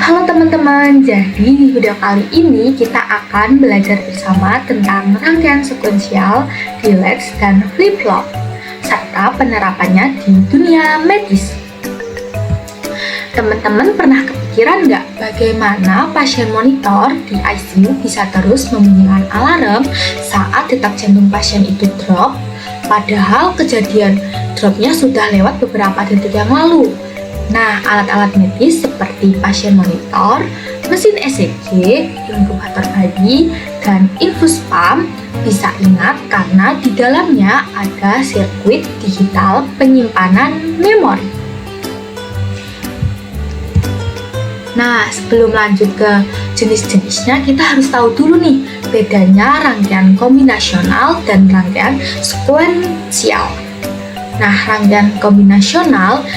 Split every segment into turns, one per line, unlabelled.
Halo teman-teman, jadi di video kali ini kita akan belajar bersama tentang rangkaian sekuensial, delete, dan flip-flop, serta penerapannya di dunia medis. Teman-teman pernah kepikiran nggak bagaimana pasien monitor di ICU bisa terus membunyikan alarm saat detak jantung pasien itu drop, padahal kejadian dropnya sudah lewat beberapa detik yang lalu? Nah, alat-alat medis seperti pasien monitor, mesin ECG, inkubator bayi, dan infus pump bisa ingat karena di dalamnya ada sirkuit digital penyimpanan memori. Nah, sebelum lanjut ke jenis-jenisnya, kita harus tahu dulu nih bedanya rangkaian kombinasional dan rangkaian sekuensial. Nah, rangkaian kombinasional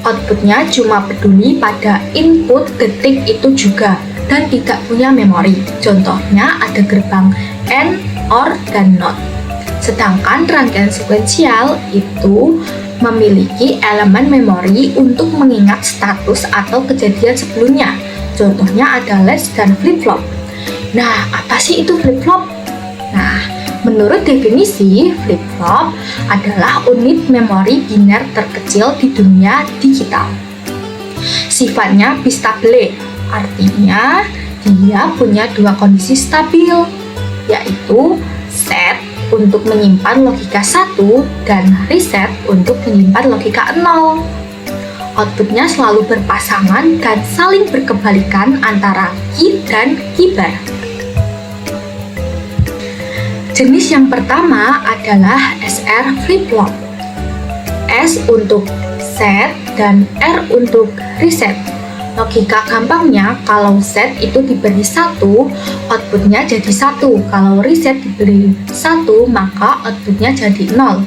outputnya cuma peduli pada input detik itu juga dan tidak punya memori. Contohnya ada gerbang AND, OR, dan NOT. Sedangkan rangkaian sekuensial itu memiliki elemen memori untuk mengingat status atau kejadian sebelumnya. Contohnya ada latch dan flip-flop. Nah, apa sih itu flip-flop? Nah, menurut definisi, flip-flop adalah unit memori biner terkecil di dunia digital. Sifatnya bistable, artinya dia punya dua kondisi stabil, yaitu set untuk menyimpan logika 1 dan reset untuk menyimpan logika 0. Outputnya selalu berpasangan dan saling berkebalikan antara key dan keybar. Jenis yang pertama adalah SR flip-flop. S untuk set dan R untuk reset. Logika gampangnya, kalau set itu diberi 1, outputnya jadi 1. Kalau reset diberi 1, maka outputnya jadi 0.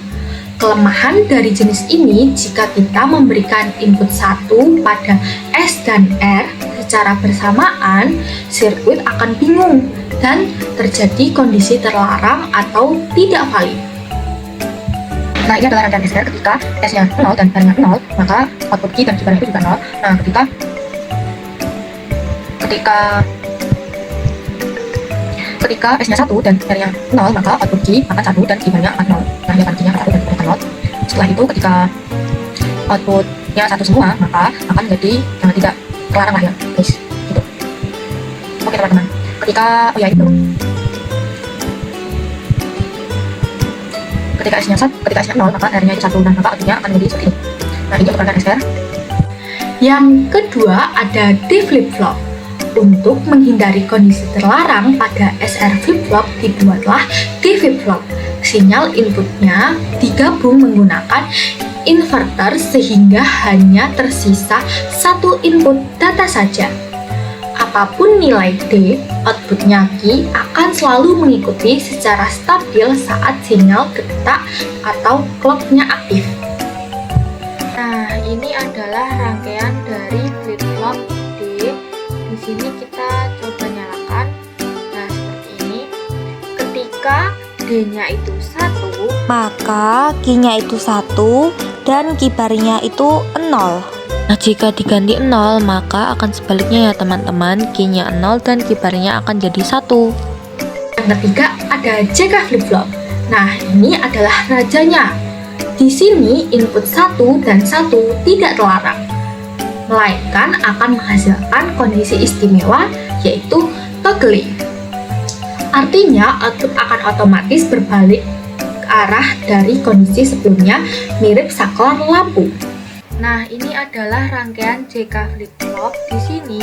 Kelemahan dari jenis ini, jika kita memberikan input 1 pada S dan R secara bersamaan, sirkuit akan bingung dan terjadi kondisi terlarang atau tidak valid. Nah, ini adalah rangkaian SR. Ketika S-nya 0 dan R-nya 0, maka output key dan keybar itu juga 0. Nah, ketika S-nya 1 dan R-nya 0, maka output key akan 1 dan keybar-nya akan 0. Nah, ini akan key-nya akan 1 dan keybar-nya 0. Setelah itu, ketika outputnya 1 semua, maka akan menjadi yang tidak terlarang lah ya, guys. Gitu. Oke, teman-teman. Ketika S-nya 0, maka R-nya itu 1, dan maka outputnya akan menjadi seperti ini. Nah, ini untuk rangkaian SR. Yang kedua ada D flip-flop. Untuk menghindari kondisi terlarang pada SR flip-flop dibuatlah D flip-flop. Sinyal inputnya digabung menggunakan inverter sehingga hanya tersisa satu input data saja. Apapun nilai D, outputnya key akan selalu mengikuti secara stabil saat sinyal detak atau clocknya aktif. Nah, ini adalah rangkaian dari flip-flop D. Di sini kita coba nyalakan. Nah, seperti ini. Ketika D-nya itu 1,
maka key-nya itu 1 dan keybar-nya itu 0. Nah, jika diganti 0, maka akan sebaliknya ya teman-teman, key-nya 0 dan keybar-nya akan jadi 1.
Yang ketiga ada JK flip-flop. Nah, ini adalah rajanya. Di sini input 1 dan 1 tidak terlarang, melainkan akan menghasilkan kondisi istimewa yaitu toggling. Artinya output akan otomatis berbalik ke arah dari kondisi sebelumnya, mirip saklar lampu. Nah, ini adalah rangkaian JK flip-flop. Di sini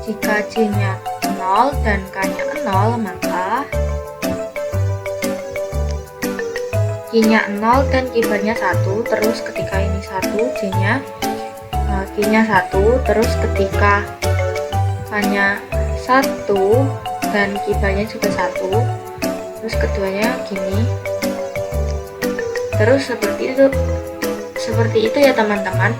jika J-nya 0 dan K-nya 0, maka key-nya 0 dan keybar-nya 1. Terus ketika ini 1, J-nya key-nya 1. Terus ketika K-nya 1 dan keybar-nya juga 1. Terus keduanya gini. Terus seperti itu ya teman-teman.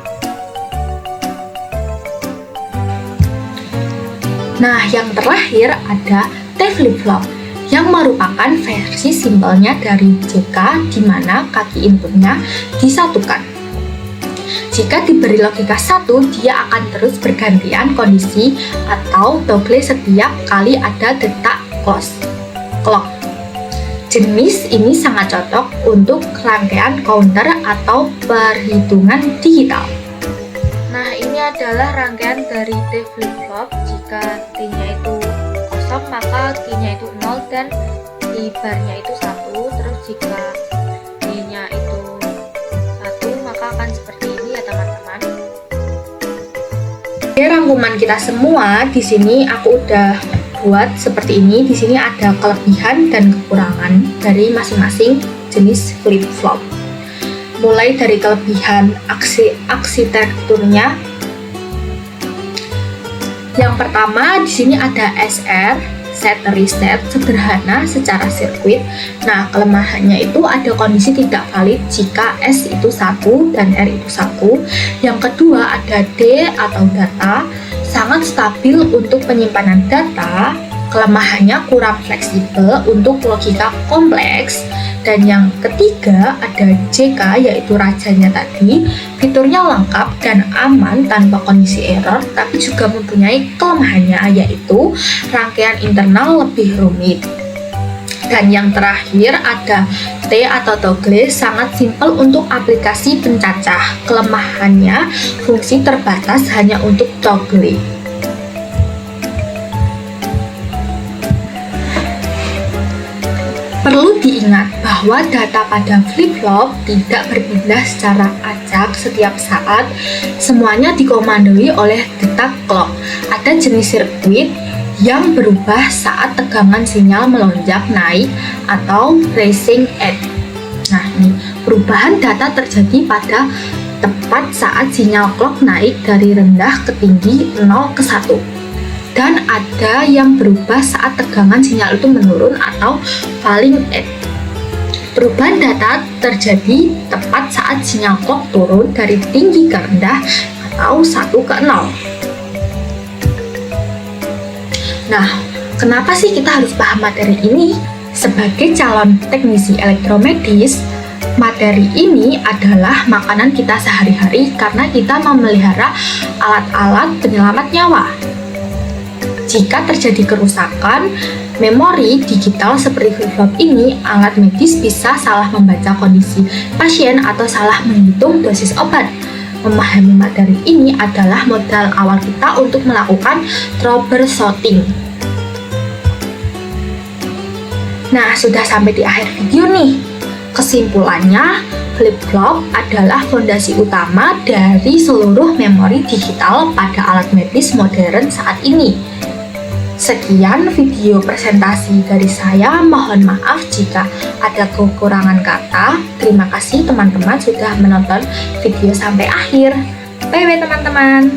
Nah, yang terakhir ada T flip-flop yang merupakan versi simpelnya dari JK di mana kaki inputnya disatukan. Jika diberi logika 1, dia akan terus bergantian kondisi atau toggle setiap kali ada detak clock. Jenis ini sangat cocok untuk rangkaian counter atau perhitungan digital. Nah, ini adalah rangkaian dari T flip-flop. Jika T-nya itu kosong, maka Q-nya itu 0 dan Q-barnya itu 1. Terus jika D-nya itu 1, maka akan seperti ini ya teman-teman. Oke, rangkuman kita semua di sini aku udah buat seperti ini. Di sini ada kelebihan dan kekurangan dari masing-masing jenis flip-flop. Mulai dari kelebihan arsitekturnya. Yang pertama, di sini ada SR, set reset, sederhana secara sirkuit. Nah, kelemahannya itu ada kondisi tidak valid jika S itu 1 dan R itu 1. Yang kedua, ada D atau data, sangat stabil untuk penyimpanan data. Kelemahannya kurang fleksibel untuk logika kompleks. Dan yang ketiga ada JK, yaitu rajanya tadi. Fiturnya lengkap dan aman tanpa kondisi error, tapi juga mempunyai kelemahannya, yaitu rangkaian internal lebih rumit. Dan yang terakhir ada T atau toggle, sangat simpel untuk aplikasi pencacah. Kelemahannya fungsi terbatas hanya untuk toggle. Perlu diingat bahwa data pada flip-flop tidak berpindah secara acak setiap saat. Semuanya dikomandoi oleh detak clock. Ada jenis sirkuit yang berubah saat tegangan sinyal melonjak naik atau rising edge. Nah, ini perubahan data terjadi pada tepat saat sinyal clock naik dari rendah ke tinggi 0 ke 1. Dan ada yang berubah saat tegangan sinyal itu menurun atau falling edge. Perubahan data terjadi tepat saat sinyal clock turun dari tinggi ke rendah atau 1 ke 0. Nah, kenapa sih kita harus paham materi ini? Sebagai calon teknisi elektromedis, materi ini adalah makanan kita sehari-hari karena kita memelihara alat-alat penyelamat nyawa. Jika terjadi kerusakan memori digital seperti flip-flop ini, alat medis bisa salah membaca kondisi pasien atau salah menghitung dosis obat. Memahami materi ini adalah modal awal kita untuk melakukan troubleshooting. Nah, sudah sampai di akhir video nih. Kesimpulannya, flip-flop adalah fondasi utama dari seluruh memori digital pada alat medis modern saat ini. Sekian video presentasi dari saya, mohon maaf jika ada kekurangan kata. Terima kasih teman-teman sudah menonton video sampai akhir. Bye-bye teman-teman.